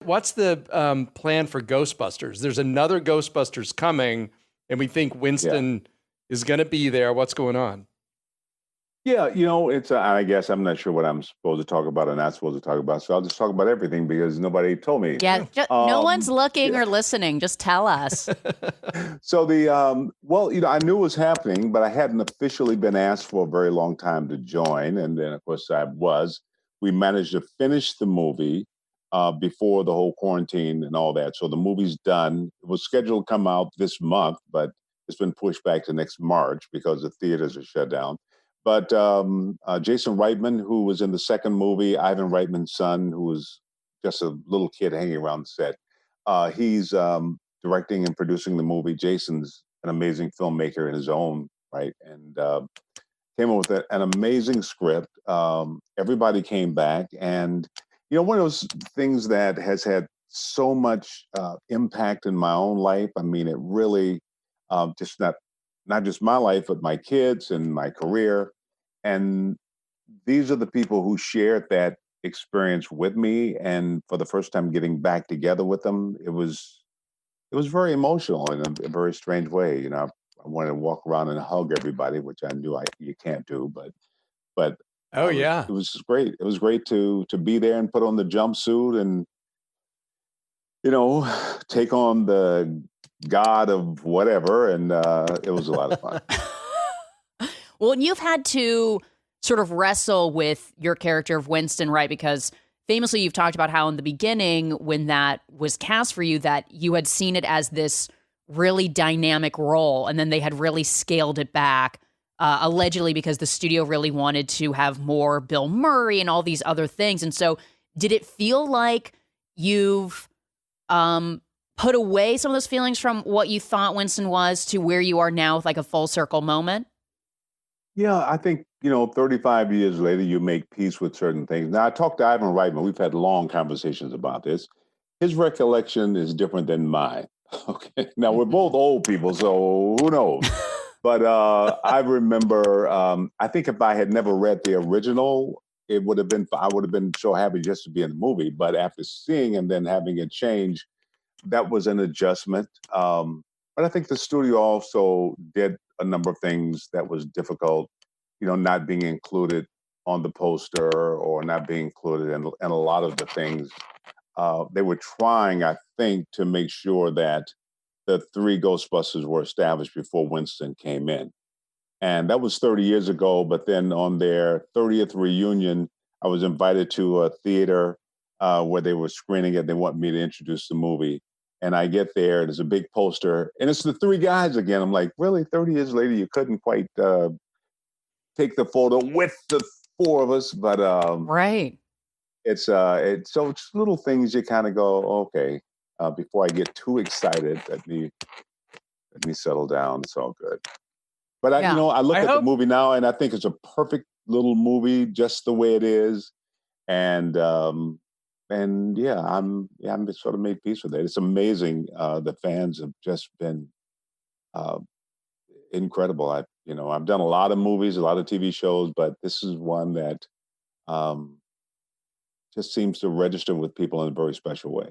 What's the plan for Ghostbusters? There's another Ghostbusters coming, and we think Winston is going to be there. What's going on? Yeah, it's, I guess I'm not sure what I'm supposed to talk about or not supposed to talk about. So I'll just talk about everything because nobody told me. Yeah, no one's looking or listening. Just tell us. So well, I knew it was happening, but I hadn't officially been asked for a very long time to join. And then, of course, we managed to finish the movie before the whole quarantine and all that. So the movie's done. It was scheduled to come out this month, but it's been pushed back to next March because the theaters are shut down. But Jason Reitman, who was in the second movie, Ivan Reitman's son, who was just a little kid hanging around the set, he's directing and producing the movie. Jason's an amazing filmmaker in his own right, and came up with an amazing script. Everybody came back, and one of those things that has had so much impact in my own life. I mean, it really just not just my life, but my kids and my career. And these are the people who shared that experience with me. And for the first time getting back together with them, it was very emotional in a very strange way. I wanted to walk around and hug everybody, which I knew you can't do, but it was just great. It was great to be there and put on the jumpsuit and take on the god of whatever, and it was a lot of fun. Well, and you've had to sort of wrestle with your character of Winston, right? Because famously, you've talked about how in the beginning, when that was cast for you, that you had seen it as this really dynamic role, and then they had really scaled it back, allegedly because the studio really wanted to have more Bill Murray and all these other things. And so did it feel like you've put away some of those feelings from what you thought Winston was to where you are now with like a full circle moment? Yeah, I think, 35 years later, you make peace with certain things. Now, I talked to Ivan Reitman. We've had long conversations about this. His recollection is different than mine. Okay. Now, we're both old people, so who knows? But I remember, I think if I had never read the original, I would have been so happy just to be in the movie. But after seeing and then having it change, that was an adjustment. But I think the studio also did a number of things that was difficult, not being included on the poster or not being included in a lot of the things. They were trying, I think, to make sure that the three Ghostbusters were established before Winston came in. And that was 30 years ago. But then on their 30th reunion, I was invited to a theater where they were screening it. They want me to introduce the movie. And I get there, there's a big poster, and it's the three guys again. I'm like, really? 30 years later, you couldn't quite take the photo with the four of us? But right. It's so it's little things you kind of go, okay, before I get too excited, let me settle down. It's all good. But I look at the movie now, and I think it's a perfect little movie, just the way it is. And yeah, I'm sort of made peace with it. It's amazing. The fans have just been incredible. I've done a lot of movies, a lot of TV shows, but this is one that just seems to register with people in a very special way.